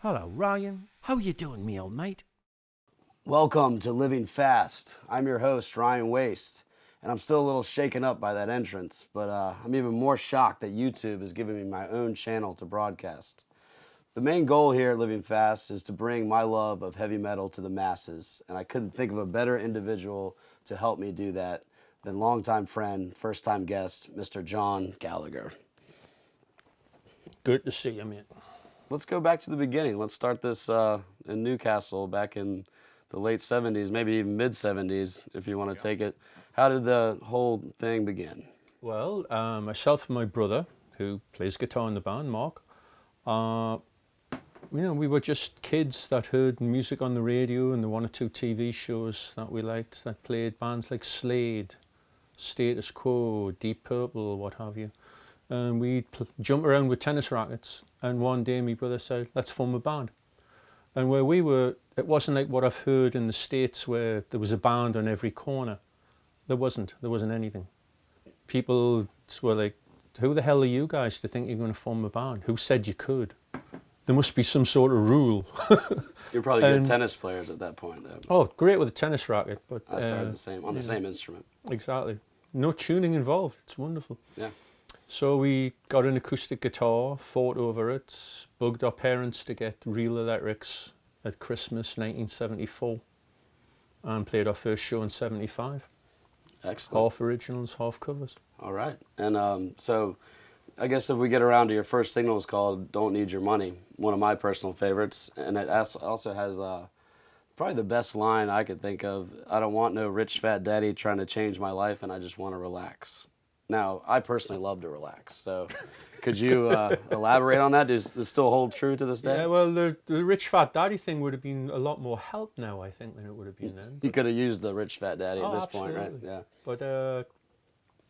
Hello, Ryan. How you doing, me old mate? Welcome to Living Fast. I'm your host, Ryan Waste, and I'm still a little shaken up by that entrance, but I'm even more shocked that YouTube is giving me my own channel to broadcast. The main goal here at Living Fast is to bring my love of heavy metal to the masses, and I couldn't think of a better individual to help me do that than longtime friend, first-time guest, Mr. John Gallagher. Good to see you, mate. Let's go back to the beginning. Let's start this in Newcastle back in the late 70s, maybe even mid 70s, if you want to take it. How did the whole thing begin? Well, myself and my brother, who plays guitar in the band, Mark, we were just kids that heard music on the radio and the one or two TV shows that we liked that played bands like Slade, Status Quo, Deep Purple, what have you. And we'd jump around with tennis rackets. And one day my brother said, let's form a band. And where we were, it wasn't like what I've heard in the States where there was a band on every corner. There wasn't anything. People were like, who the hell are you guys to think you're going to form a band? Who said you could? There must be some sort of rule. You're probably good tennis players at that point, though. Oh, great with a tennis racket. But I started the same instrument. Exactly. No tuning involved. It's wonderful. Yeah. So we got an acoustic guitar, fought over it, bugged our parents to get real electrics at Christmas 1974, and played our first show in 75. Excellent. Half originals, half covers. All right. And so I guess if we get around to your first single, is called Don't Need Your Money, one of my personal favorites. And it also has probably the best line I could think of. I don't want no rich fat daddy trying to change my life, and I just want to relax. Now, I personally love to relax, so could you elaborate on that? Does it still hold true to this day? Yeah, well, the rich fat daddy thing would have been a lot more help now, I think, than it would have been then. You could have used the rich fat daddy at this absolutely. point, right? Yeah. But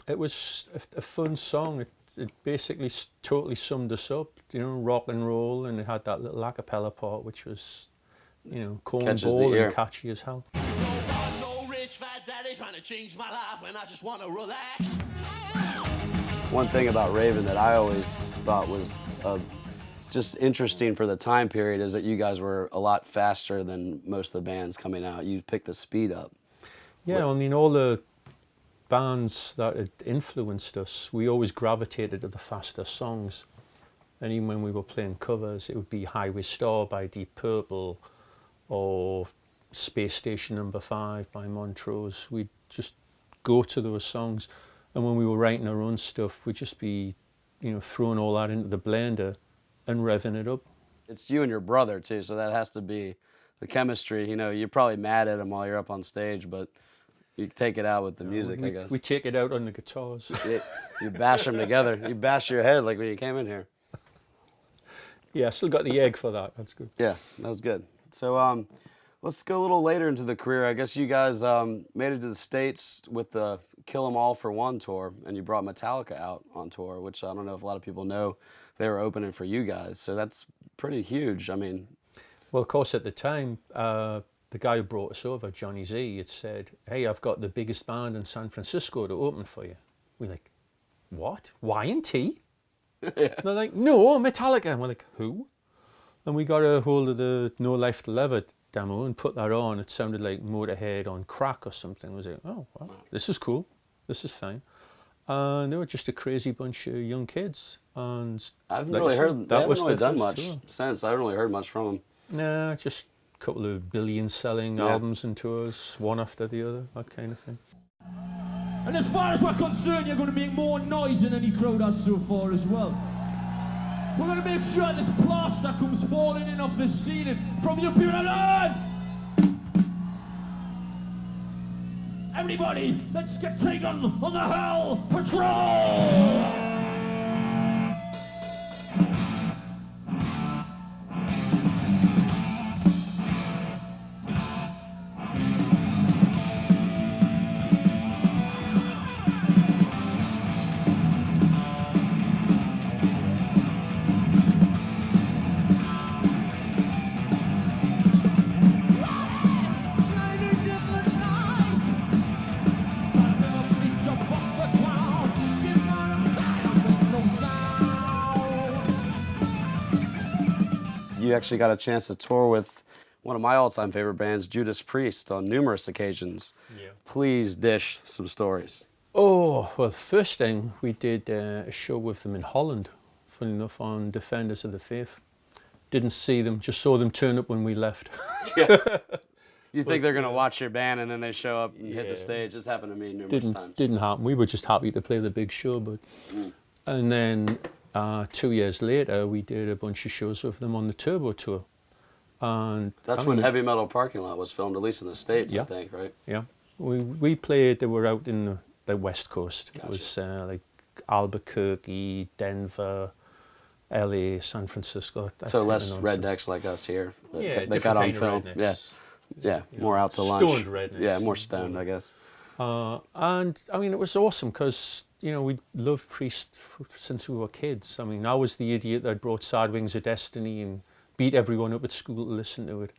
it was a fun song. It basically totally summed us up, rock and roll, and it had that little a cappella part, which was, cornball and catchy as hell. No rich fat daddy trying to change my life when I just want to relax. One thing about Raven that I always thought was just interesting for the time period is that you guys were a lot faster than most of the bands coming out. You picked the speed up. Yeah, I mean, all the bands that had influenced us, we always gravitated to the faster songs. And even when we were playing covers, it would be Highway Star by Deep Purple or Space Station Number 5 by Montrose. We'd just go to those songs. And when we were writing our own stuff, we'd just be, throwing all that into the blender and revving it up. It's you and your brother, too, so that has to be the chemistry. You know, you're probably mad at them while you're up on stage, but you take it out with the music, I guess. We take it out on the guitars. You bash them together. You bash your head like when you came in here. Yeah, I still got the egg for that. That's good. Yeah, that was good. So let's go a little later into the career. I guess you guys made it to the States with the Kill 'Em All for One tour, and you brought Metallica out on tour, which I don't know if a lot of people know they were opening for you guys. So that's pretty huge. I mean, Well, of course, at the time, the guy who brought us over, Johnny Z, had said, "Hey, I've got the biggest band in San Francisco to open for you." We're like, "What? Y&T?" yeah. They're like, "No, Metallica." And we're like, "Who?" And we got a hold of the No Life to Live It demo and put that on. It sounded like Motorhead on crack or something. I was like, "Oh, well, this is cool. This is fine." And they were just a crazy bunch of young kids. And I haven't like really I said, heard. They haven't really their done first much tour. since. I haven't really heard much from them. Nah, just a couple of billion-selling Yeah. albums and tours, one after the other, that kind of thing. And as far as we're concerned, you're going to make more noise than any crowd has so far as well. We're going to make sure this plaster comes falling in off the ceiling from your people alone! Everybody, let's get taken on the Hell Patrol! You actually got a chance to tour with one of my all-time favorite bands, Judas Priest, on numerous occasions. Yeah. Please dish some stories. Oh, well, first thing, we did a show with them in Holland, funny enough, on Defenders of the Faith. Didn't see them, just saw them turn up when we left. You think they're gonna watch your band and then they show up and hit Yeah. the stage? This happened to me numerous times. Didn't happen. We were just happy to play the big show, but and then 2 years later we did a bunch of shows with them on the Turbo tour, and That's I when mean, Heavy Metal Parking Lot was filmed, at least in the States, I Yeah. think, right? yeah, we played. They were out in the West Coast. Gotcha. It was like Albuquerque, Denver, LA, San Francisco. that So kind of less nonsense. rednecks like us here that, Yeah, that different got on kind of film. rednecks. Yeah, more out to stoned lunch. rednecks. Yeah, more stoned, I guess. And I mean, it was awesome because, you know, we loved Priest since we were kids. I mean, I was the idiot that brought Sad Wings of Destiny and beat everyone up at school to listen to it,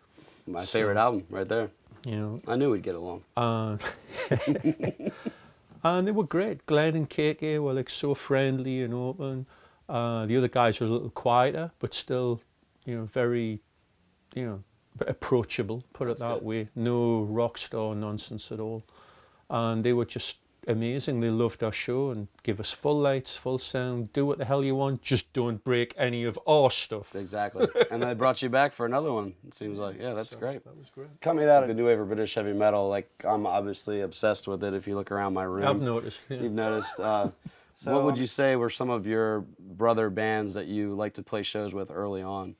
My favorite album, right there. you know. I knew we'd get along. And they were great. Glenn and KK were like so friendly and open. The other guys were a little quieter, but still, you know, very, you know, approachable, put That's it that good. way. No rock star nonsense at all. And they were just amazing. They loved our show and give us full lights, full sound, do what the hell you want, just don't break any of our stuff. Exactly. And they brought you back for another one, it seems like. Yeah, that's So great. That was great. Coming out of the new wave of British heavy metal, like, I'm obviously obsessed with it if you look around my room. I've noticed. Yeah. You've noticed. What would you say were some of your brother bands that you liked to play shows with early on?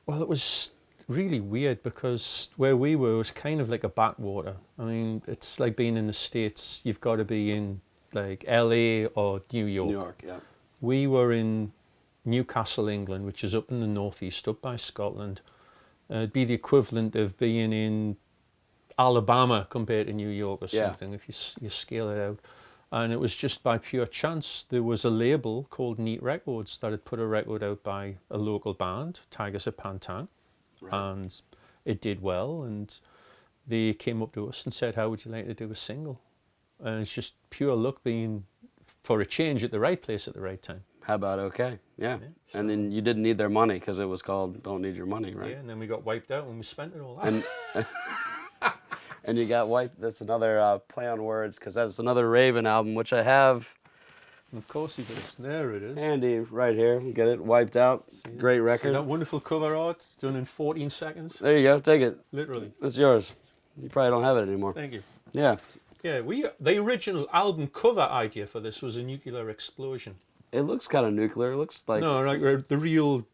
Well, it was really weird because where we were was kind of like a backwater. I mean, it's like being in the States. You've got to be in like LA or New York. New York, yeah. We were in Newcastle, England, which is up in the northeast, up by Scotland. It'd be the equivalent of being in Alabama compared to New York or Yeah. something, if you scale it out. And it was just by pure chance. There was a label called Neat Records that had put a record out by a local band, Tigers of Pantan, Right. and it did well. And they came up to us and said, "How would you like to do a single?" And it's just pure luck being for a change at the right place at the right time. How about okay? Yeah. And then you didn't need their money because it was called Don't Need Your Money, right? Yeah, and then we got wiped out when we spent it all. And and you got wiped. That's another play on words because that's another Raven album, which I have Of course he does. There it is. handy right here. Get it wiped out. Great See record. that wonderful cover art done in 14 seconds? There you go. Take it. Literally. It's yours. You probably don't have it anymore. Thank you. Yeah. Yeah, the original album cover idea for this was a nuclear explosion. It looks kind of nuclear. It looks like No, like the real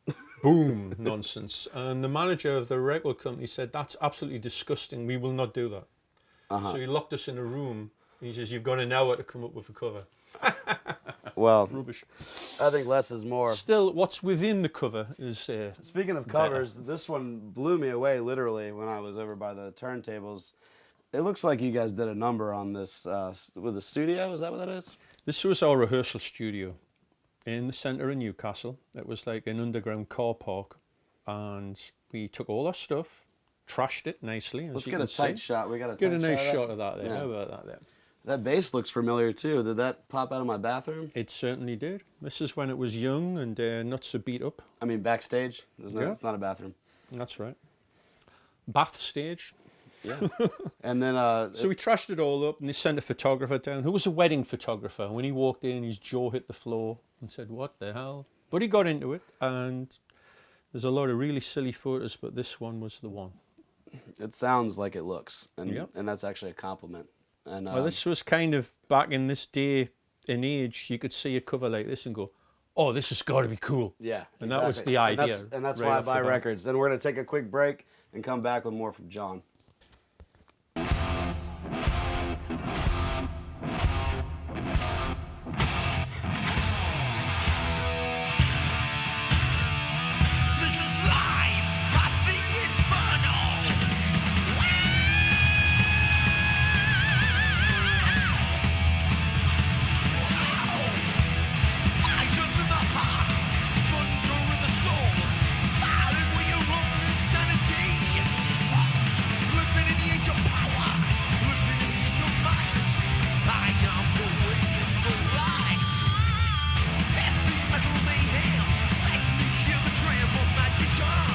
boom nonsense. And the manager of the record company said, "That's absolutely disgusting. We will not do that." So he locked us in a room. He says, "You've got an hour to come up with a cover." Well, Rubbish. I think less is more. Still, what's within the cover is Speaking of covers, this one blew me away literally when I was over by the turntables. It looks like you guys did a number on this with the studio. Is that what that is? This was our rehearsal studio in the centre of Newcastle. It was like an underground car park, and we took all our stuff, trashed it nicely. As Let's you get a can tight see. shot. We got a Get tight a nice shot shot of that there. Yeah. How about that there? That bass looks familiar too. Did that pop out of my bathroom? It certainly did. This is when it was young and not so beat up. I mean, backstage. Yeah. It's not a bathroom. That's right. Bath stage. Yeah. And then So we trashed it all up, and they sent a photographer down who was a wedding photographer. When he walked in, his jaw hit the floor and said, "What the hell?" But he got into it, and there's a lot of really silly photos, but this one was the one. it sounds like it looks, and Yep. and that's actually a compliment. And Well, this was kind of back in this day and age. You could see a cover like this and go, "Oh, this has got to be cool." yeah, And that was exactly. the And idea. that's right why I off buy the bat. records. Then we're gonna take a quick break and come back with more from John. This is live at the Inferno. Passion in the heart, thunder in the soul, fighting with your own insanity. Living in the age of power, living in the age of might. I am the way and the light. Heavy metal mayhem, let me hear the tramp of my guitar.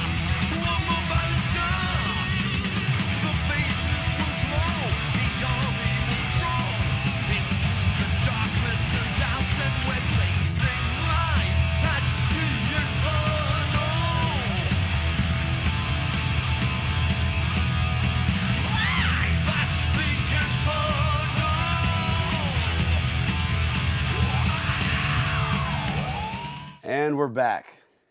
One more by the star. The faces will glow, the army will grow into the darkness and doubt, and we're blazing live at the Inferno. Live at the Inferno. And we're back.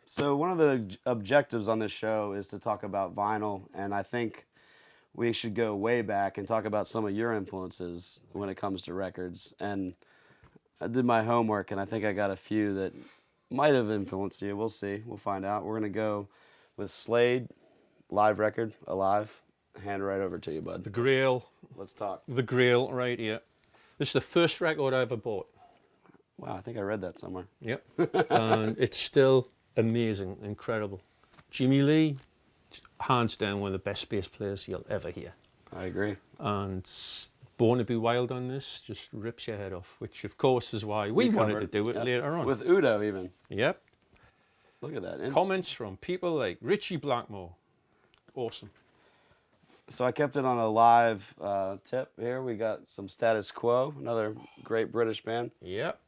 So one of the objectives on this show is to talk about vinyl, and I think we should go way back and talk about some of your influences when it comes to records. And I did my homework, and I think I got a few that might have influenced you. We'll see. We'll find out. We're gonna go with Slade, live record, Alive. Hand right over to you, bud. The Grail, Let's talk. the Grail, right here. This is the first record I ever bought. Wow, I think I read that somewhere. Yep. And it's still amazing, incredible. Jimmy Lee, hands down one of the best bass players you'll ever hear. I agree. And Born to Be Wild on this just rips your head off, which of course is why we You wanted to covered. do it Yep. later on. With Udo even. Yep. Look at that. Comments from people like Richie Blackmore. Awesome. So I kept it on a live tip here. We got some Status Quo, another great British band. Yep.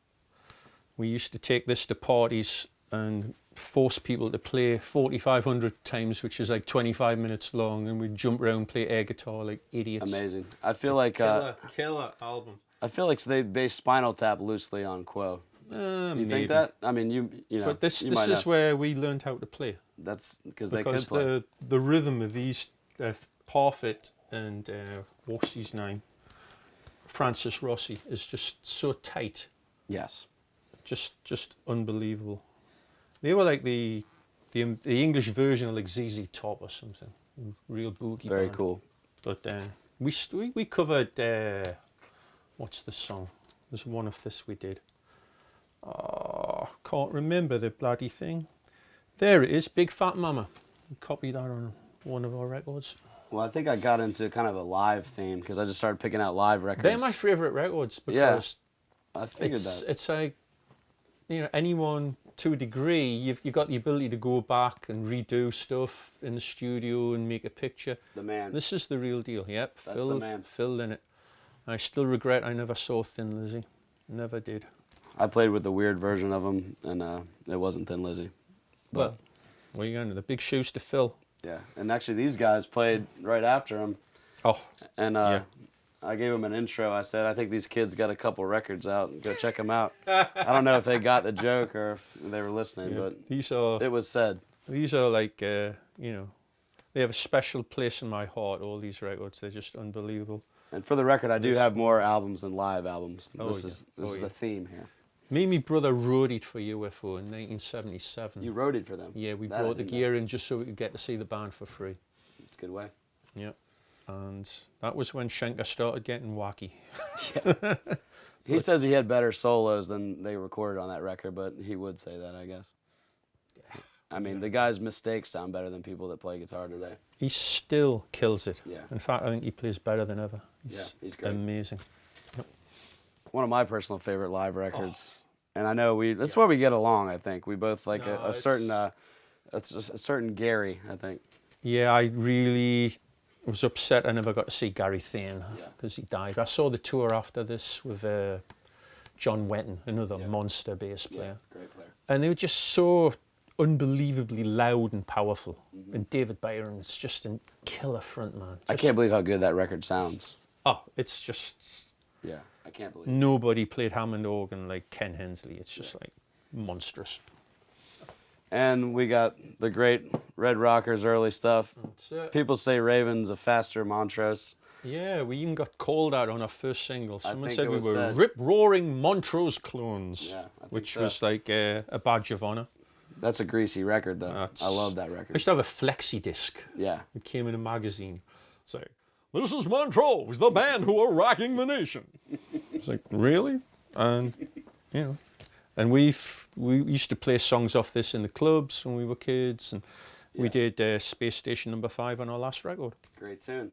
We used to take this to parties and force people to play 4,500 times, which is like 25 minutes long, and we'd jump around, play air guitar like idiots. Amazing. I feel like Killer album. I feel like they based Spinal Tap loosely on Quo. You think that? I mean, you know. But this you this might is know. where we learned how to play. That's because they could Because play. the rhythm of these Parfit and what's his name, Francis Rossi, is just so tight, Yes. just unbelievable. They were like the English version of like ZZ Top or something, real boogie. Very band. cool. But we covered what's the song? There's one of this we did. Oh, can't remember the bloody thing. There it is, Big Fat Mama. We copied that on one of our records. Well, I think I got into kind of a live theme because I just started picking out live records. They're my favourite records Yeah, because I figured that. it's like, you know, anyone to a degree, you've got the ability to go back and redo stuff in the studio and make a picture. The man. This is the real deal. Yep, That's the man. Phil in it. I still regret I never saw Thin Lizzy. Never did. I played with the weird version of them, and it wasn't Thin Lizzy. But Well, what are you going to? The big shoes to fill. yeah, and actually these guys played right after him, Oh, and Yeah. I gave them an intro. I said, I think these kids got a couple records out. Go check them out. I don't know if they got the joke or if they were listening, yeah. but These are it was said. These are like, you know, they have a special place in my heart, all these records. They're just unbelievable. And for the record, I do have more albums than live albums. Oh, This yeah. is Oh, the yeah. theme here. Me and my brother roadied for UFO in 1977. You wrote it for them. Yeah, we That I brought the didn't know. gear in just so we could get to see the band for free. It's a good way. Yeah. And that was when Schenker started getting wacky. He says he had better solos than they recorded on that record, but he would say that, I guess. I mean, the guy's mistakes sound better than people that play guitar today. He still kills it. Yeah. In fact, I think he plays better than ever. He's great. Amazing. One of my personal favorite live records. And I know that's why we get along, I think. We both like No, a certain Gary, I think. Yeah, I really was upset I never got to see Gary Thane Yeah. because he died. I saw the tour after this with John Wetton, another monster bass player. Great player. And they were just so unbelievably loud and powerful. And David Byron is just a killer frontman. I can't believe how good that record sounds. Oh, it's just Yeah, I can't believe it. nobody played Hammond organ like Ken Hensley. It's just like monstrous. And we got the great Red Rockers early stuff. People say Raven's a faster Montrose. Yeah, we even got called out on our first single. Someone think said it we was were said. rip-roaring Montrose clones, Yeah, I think which so. was like a badge of honor. That's a greasy record, though. That's- I love that I record. used to have a flexi disc. Yeah. It came in a magazine. Say, this is Montrose, the band who are rocking the nation. It's like, really? And, you know, and we used to play songs off this in the clubs when we were kids, and we did Space Station No. 5 on our last record. Great tune.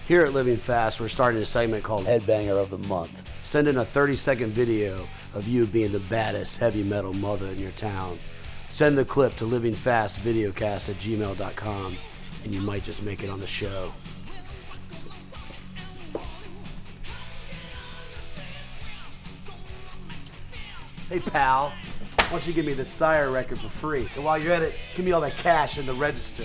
Here at Living Fast, we're starting a segment called Headbanger of the Month. Send in a 30-second video of you being the baddest heavy metal mother in your town. Send the clip to livingfastvideocast@gmail.com, and you might just make it on the show. Hey pal, why don't you give me the Sire record for free? And while you're at it, give me all that cash in the register.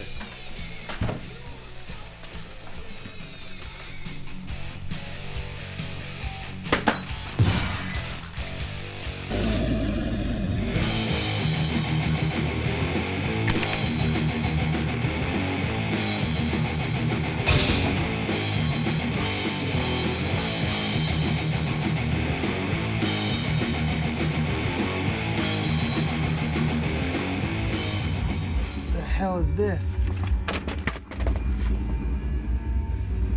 The hell is this?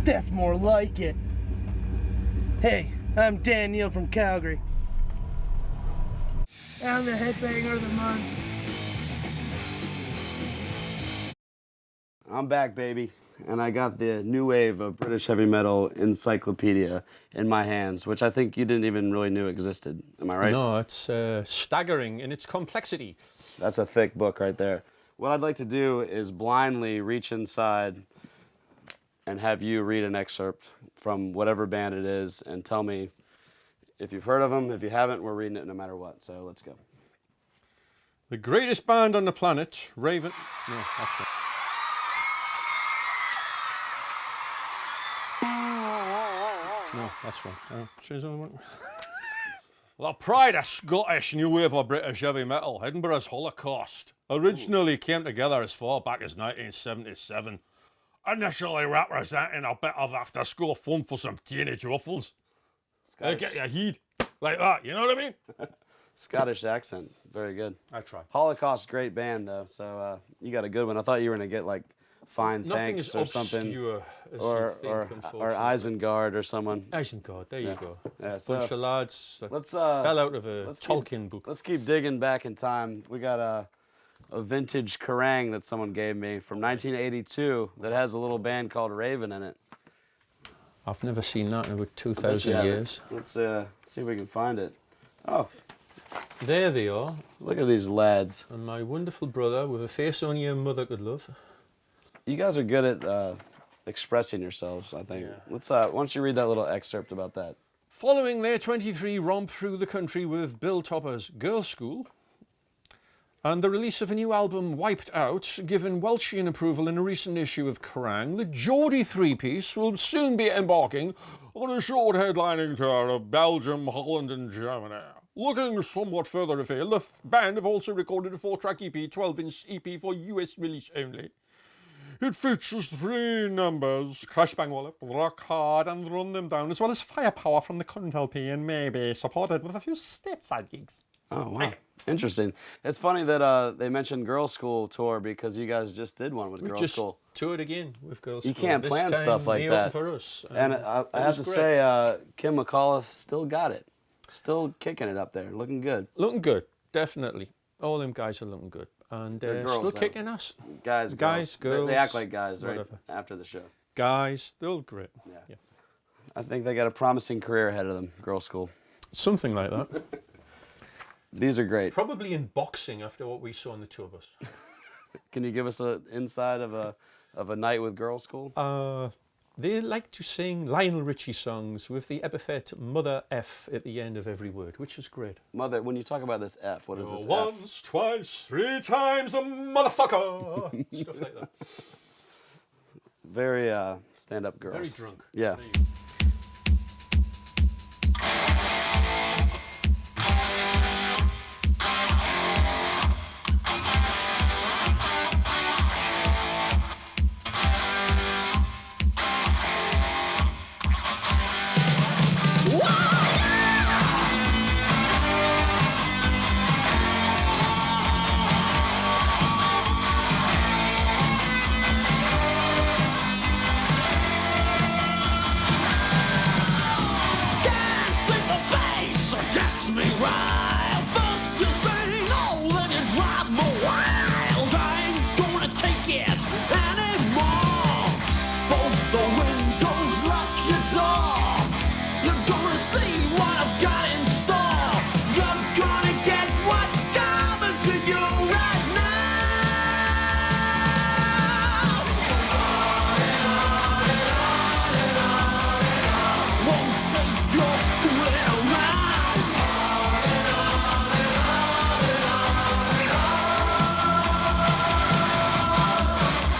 That's more like it. Hey, I'm Dan Neal from Calgary. I'm the headbanger of the month. I'm back, baby, and I got the new wave of British heavy metal encyclopedia in my hands, which I think you didn't even really know existed. Am I right? No, it's staggering in its complexity. That's a thick book right there. What I'd like to do is blindly reach inside and have you read an excerpt from whatever band it is and tell me if you've heard of them. If you haven't, we're reading it no matter what. So let's go. The greatest band on the planet, Raven. No, that's not. No, that's wrong. Choose another one. The pride of Scottish new wave of British heavy metal, Edinburgh's Holocaust, originally came together as far back as 1977. Initially representing a bit of after-school fun for some teenage ruffles. They get your heat like that, you know what I mean? Scottish accent. Very good. I tried. Holocaust, great band, though. So you got a good one. I thought you were going to get like Fine Nothing Thanks is or something. obscure as Or, you think, or unfortunately. Isengard or someone. Isengard, there you go. Yeah, Bunch so of lads that let's, fell out of a let's keep- Tolkien book. Let's keep digging back in time. We got a vintage Kerrang that someone gave me from 1982 that has a little band called Raven in it. I've never seen that in about Bet you 2,000 haven't. years. Let's see if we can find it. Oh, There they are, look at these lads. and my wonderful brother with a face only a mother could love. You guys are good at expressing yourselves, I think. Yeah. Let's why don't you read that little excerpt about that? Following their 23 romp through the country with Bill Topper's Girls' School, And the release of a new album, Wiped Out, given Welchian approval in a recent issue of Kerrang, the Geordie three-piece will soon be embarking on a short headlining tour of Belgium, Holland and Germany. Looking somewhat further afield, the band have also recorded a 4-track EP, 12-inch EP for US release only. It features 3 numbers, Crash Bang Wallop, Rock Hard and Run Them Down, as well as Firepower from the current LP, and maybe supported with a few stateside gigs. Oh, wow. Interesting. It's funny that they mentioned Girl School tour because you guys just did one with We Girl just School. toured again with Girls' You School. can't This plan time, stuff like they that. opened for us. And I it have was to great. say, Kim McAuliffe still got it. Still kicking it up there. Looking good. Looking good, definitely. All them guys are looking good. And They're still girls, though. kicking ass. Guys, Guys, girls. They girls, act like guys right whatever. after the show. Guys, they're all great. Yeah. I think they got a promising career ahead of them, Girl School. Something like that. These are great. Probably in boxing after what we saw on the tour bus. Can you give us an inside of a night with Girl School? They like to sing Lionel Richie songs with the epithet Mother F at the end of every word, which is great. Mother, when you talk about this F, what is this F? Once, twice, 3 times a motherfucker. Stuff like that. Very stand-up girls. Very drunk. Yeah. There you go. Dancing the bass gets me wild. First you sing, oh, then you drive me wild. I ain't gonna take it anymore. Both the windows, lock your door. You're gonna see what I've got in store. You're gonna get what's coming to you right now. Won't take your fooling around.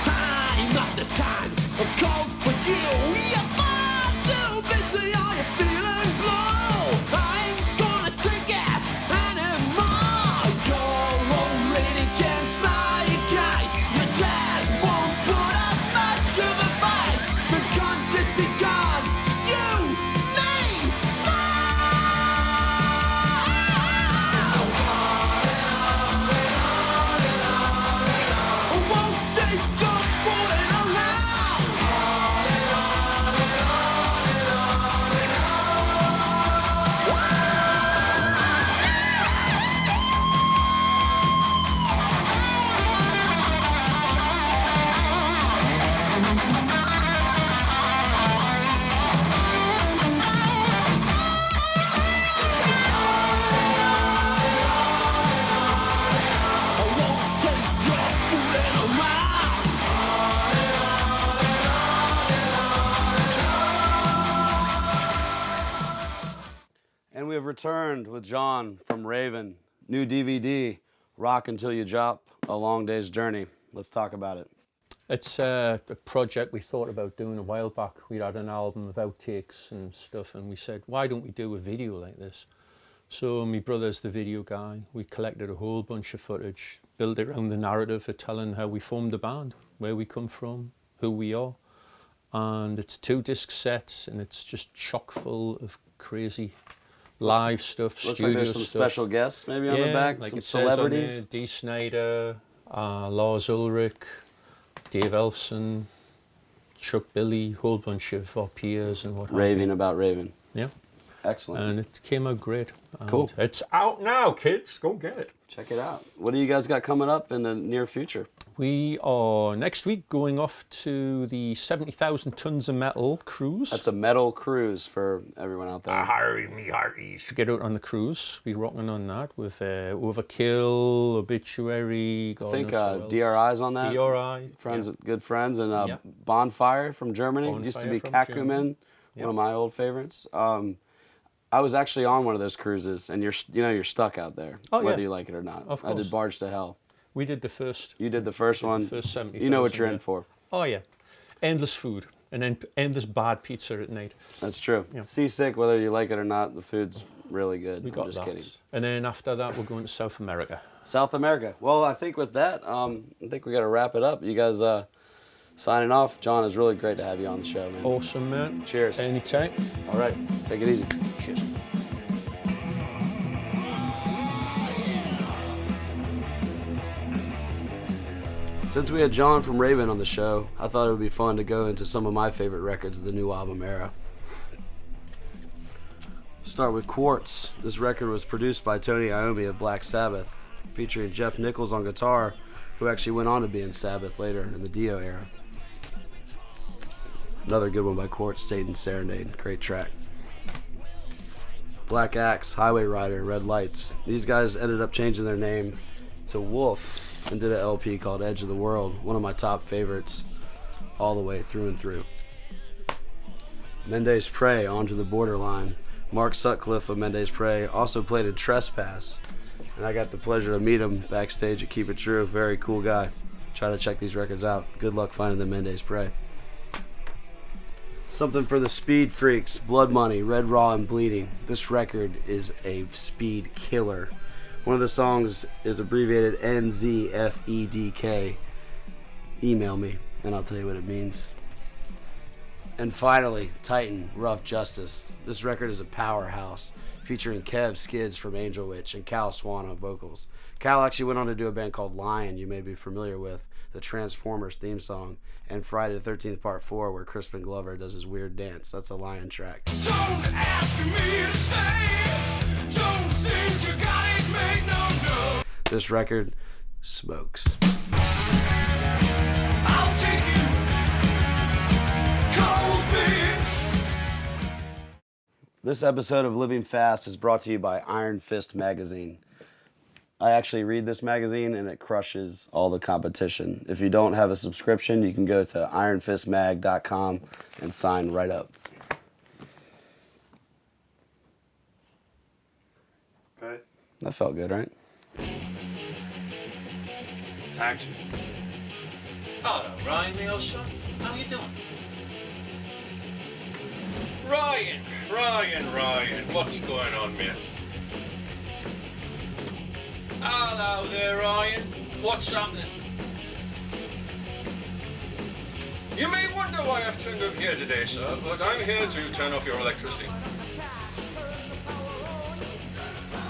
Time after time, I've called for you. You're far too busy, are you feeling blue? I ain't gonna take it anymore. Your old lady can fly a kite. Your dad won't put up much of a fight. The contest begun. You, me, I won't take your fooling around. I won't take your fooling around. And we have returned with John from Raven. New DVD, Rock Until You Drop, A Long Day's Journey. Let's talk about it. It's a project we thought about doing a while back. We had an album of outtakes and stuff, and we said, why don't we do a video like this? So my brother's the video guy. We collected a whole bunch of footage, built it around the narrative of telling how we formed the band, where we come from, who we are. And it's 2-disc sets, and it's just chock full of crazy live stuff, Looks studio like there's some stuff. special guests maybe on the back, like some it says on celebrities. there, Dee Snider, Lars Ulrich, Dave Elfson, Chuck Billy, whole bunch of our peers and what have you. Raving about Raven. Yeah, Excellent. and it came out great. And Cool. It's out now, kids. Go get it. Check it out. What do you guys got coming up in the near future? We are next week going off to the 70,000 Tons of Metal cruise. That's a metal cruise for everyone out there. Harry me hearties. To get out on the cruise, be rocking on that with Overkill, Obituary. I think DRI's on that. DRI. Friends, yeah. good friends, and Yeah. Bonfire from Germany. Used to Bonfire be from Kakumen, Germany. one of my old favorites. I was actually on one of those cruises, and you're stuck out there, Oh, yeah. whether you like it or not. Of I did course. Barge to Hell. We did the first. You did the first one. First 70,000. You know what you're yeah. in for. Oh yeah, endless food and then endless bad pizza at night. That's true. Yeah. Seasick, whether you like it or not, the food's really good. We got I'm just that. kidding. And then after that, we're going to South America. South America. Well, I think with that, I think we got to wrap it up. You guys signing off. John, it's really great to have you on the show, man. Awesome, man. Cheers. Anytime. All right. Take it easy. Cheers. Since we had John from Raven on the show, I thought it would be fun to go into some of my favorite records of the new album era. Start with Quartz. This record was produced by Tony Iommi of Black Sabbath, featuring Jeff Nichols on guitar, who actually went on to be in Sabbath later in the Dio era. Another good one by Quartz, Satan's Serenade. Great track. Black Axe, Highway Rider, Red Lights. These guys ended up changing their name to Wolf and did an LP called Edge of the World, one of my top favorites all the way through and through. Mendes Prey, Onto the Borderline. Mark Sutcliffe of Mendes Prey also played in Trespass, and I got the pleasure to meet him backstage at Keep It True. Very cool guy. Try to check these records out. Good luck finding the Mendes Prey. Something for the speed freaks. Blood Money, Red Raw and Bleeding. This record is a speed killer. One of the songs is abbreviated NZFEDK. Email me and I'll tell you what it means. And finally, Titan, Rough Justice. This record is a powerhouse, featuring Kev Skids from Angel Witch and Cal Swan on vocals. Cal actually went on to do a band called Lion, you may be familiar with, the Transformers theme song, and Friday the 13th Part 4, where Crispin Glover does his weird dance. That's a Lion track. Don't ask me to stay. Don't think you got it made, no. This record smokes. I'll take you, cold bitch. This episode of Living Fast is brought to you by Iron Fist Magazine. I actually read this magazine and it crushes all the competition. If you don't have a subscription, you can go to ironfistmag.com and sign right up. Okay. That felt good, right? Action. Hello, Ryan, me old son. How you doing? Ryan, what's going on, man? Hello there, Ryan. What's happening? You may wonder why I've turned up here today, sir, but I'm here to turn off your electricity.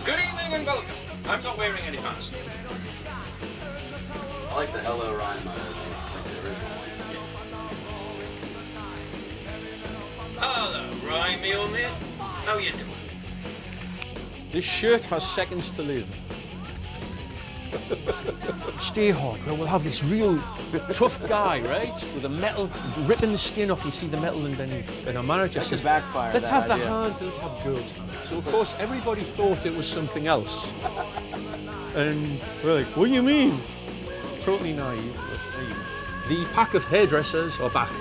Good evening and welcome. I'm not wearing any pants. I like the Hello Ryan like the original one. Hello, Ryan, me old mate. How you doing? This shirt has seconds to live. Stay hard, right? We'll have this real tough guy, right? With a metal, ripping the skin off, you see the metal underneath. And our manager That says, could backfire, let's that have idea." the hands, let's have girls. So of course, everybody thought it was something else. And we're like, what do you mean? Totally naive. The pack of hairdressers are back.